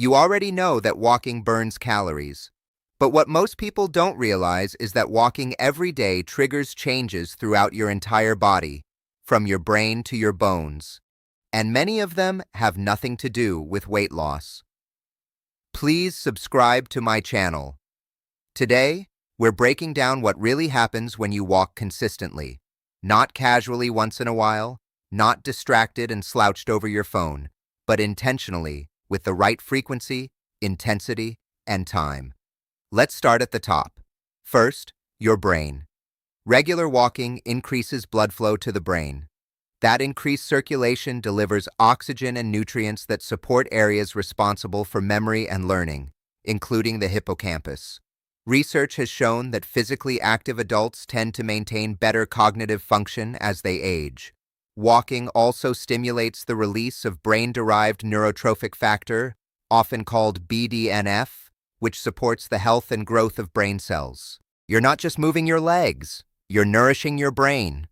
You already know that walking burns calories. But what most people don't realize is that walking every day triggers changes throughout your entire body, from your brain to your bones. And many of them have nothing to do with weight loss. Please subscribe to my channel. Today, we're breaking down what really happens when you walk consistently, not casually once in a while, not distracted and slouched over your phone, but intentionally, with the right frequency, intensity, and time. Let's start at the top. First, your brain. Regular walking increases blood flow to the brain. That increased circulation delivers oxygen and nutrients that support areas responsible for memory and learning, including the hippocampus. Research has shown that physically active adults tend to maintain better cognitive function as they age. Walking also stimulates the release of brain-derived neurotrophic factor, often called BDNF, which supports the health and growth of brain cells. You're not just moving your legs, you're nourishing your brain.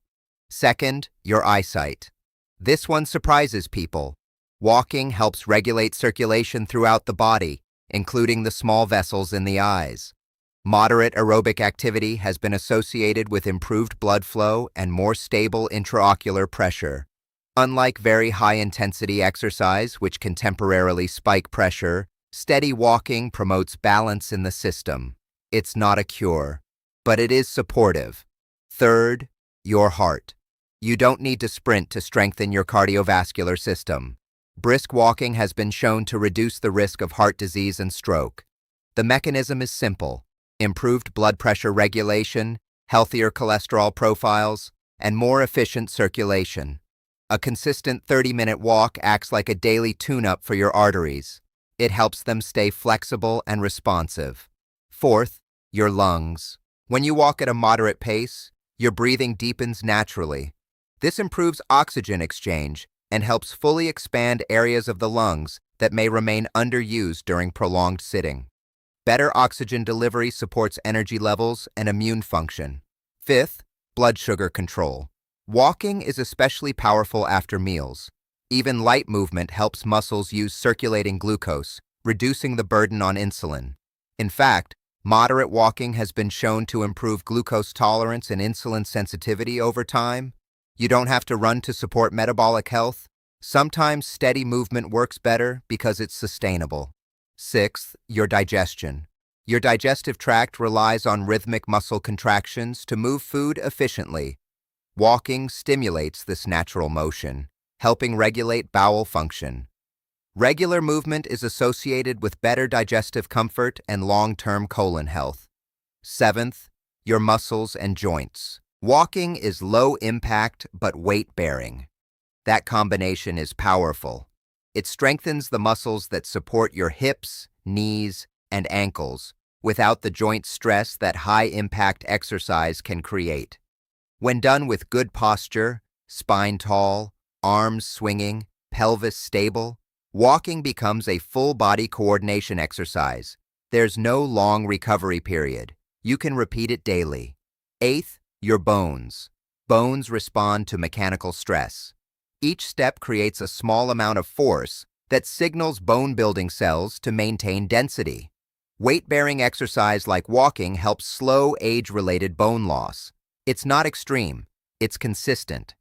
Second, your eyesight. This one surprises people. Walking helps regulate circulation throughout the body, including the small vessels in the eyes. Moderate aerobic activity has been associated with improved blood flow and more stable intraocular pressure. Unlike very high-intensity exercise, which can temporarily spike pressure, steady walking promotes balance in the system. It's not a cure, but it is supportive. Third, your heart. You don't need to sprint to strengthen your cardiovascular system. Brisk walking has been shown to reduce the risk of heart disease and stroke. The mechanism is simple: improved blood pressure regulation, healthier cholesterol profiles, and more efficient circulation. A consistent 30-minute walk acts like a daily tune-up for your arteries. It helps them stay flexible and responsive. Fourth, your lungs. When you walk at a moderate pace, your breathing deepens naturally. This improves oxygen exchange and helps fully expand areas of the lungs that may remain underused during prolonged sitting. Better oxygen delivery supports energy levels and immune function. Fifth, blood sugar control. Walking is especially powerful after meals. Even light movement helps muscles use circulating glucose, reducing the burden on insulin. In fact, moderate walking has been shown to improve glucose tolerance and insulin sensitivity over time. You don't have to run to support metabolic health. Sometimes steady movement works better because it's sustainable. Sixth, your digestion. Your digestive tract relies on rhythmic muscle contractions to move food efficiently. Walking stimulates this natural motion, helping regulate bowel function. Regular movement is associated with better digestive comfort and long-term colon health. Seventh, your muscles and joints. Walking is low impact but weight-bearing. That combination is powerful. It strengthens the muscles that support your hips, knees, and ankles without the joint stress that high-impact exercise can create. When done with good posture, spine tall, arms swinging, pelvis stable, walking becomes a full-body coordination exercise. There's no long recovery period. You can repeat it daily. Eighth, your bones. Bones respond to mechanical stress. Each step creates a small amount of force that signals bone-building cells to maintain density. Weight-bearing exercise like walking helps slow age-related bone loss. It's not extreme, it's consistent.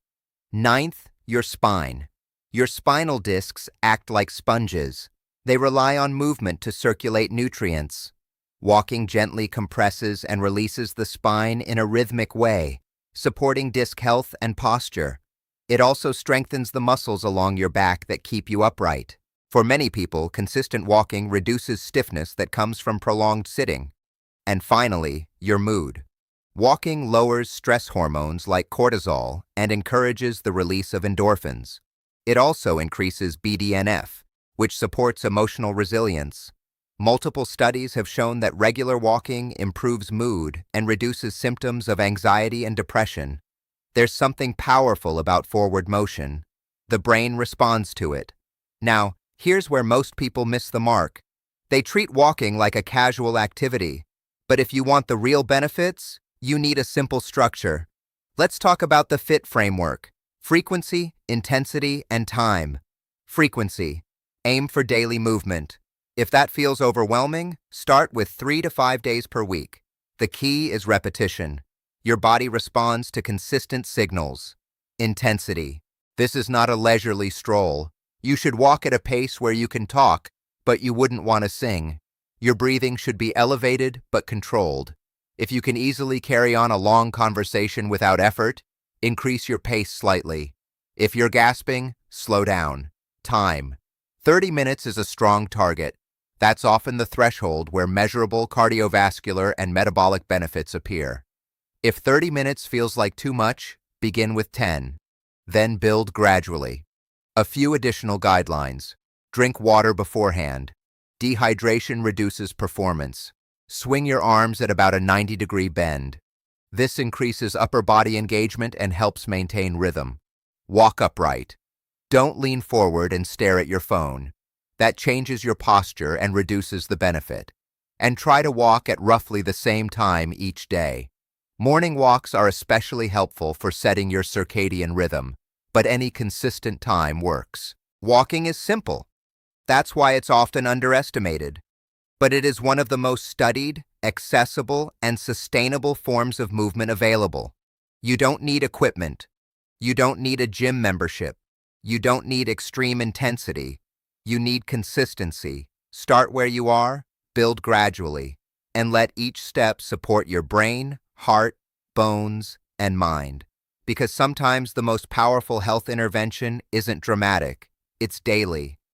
Ninth, your spine. Your spinal discs act like sponges. They rely on movement to circulate nutrients. Walking gently compresses and releases the spine in a rhythmic way, supporting disc health and posture. It also strengthens the muscles along your back that keep you upright. For many people, consistent walking reduces stiffness that comes from prolonged sitting. And finally, your mood. Walking lowers stress hormones like cortisol and encourages the release of endorphins. It also increases BDNF, which supports emotional resilience. Multiple studies have shown that regular walking improves mood and reduces symptoms of anxiety and depression. There's something powerful about forward motion. The brain responds to it. Now, here's where most people miss the mark. They treat walking like a casual activity. But if you want the real benefits, you need a simple structure. Let's talk about the FIT framework: frequency, intensity, and time. Frequency. Aim for daily movement. If that feels overwhelming, start with 3 to 5 days per week. The key is repetition. Your body responds to consistent signals. Intensity. This is not a leisurely stroll. You should walk at a pace where you can talk, but you wouldn't want to sing. Your breathing should be elevated but controlled. If you can easily carry on a long conversation without effort, increase your pace slightly. If you're gasping, slow down. Time. 30 minutes is a strong target. That's often the threshold where measurable cardiovascular and metabolic benefits appear. If 30 minutes feels like too much, begin with 10. Then build gradually. A few additional guidelines. Drink water beforehand. Dehydration reduces performance. Swing your arms at about a 90-degree bend. This increases upper body engagement and helps maintain rhythm. Walk upright. Don't lean forward and stare at your phone. That changes your posture and reduces the benefit. And try to walk at roughly the same time each day. Morning walks are especially helpful for setting your circadian rhythm, but any consistent time works. Walking is simple. That's why it's often underestimated. But it is one of the most studied, accessible, and sustainable forms of movement available. You don't need equipment. You don't need a gym membership. You don't need extreme intensity. You need consistency. Start where you are, build gradually, and let each step support your brain, heart, bones, and mind. Because sometimes the most powerful health intervention isn't dramatic, it's daily.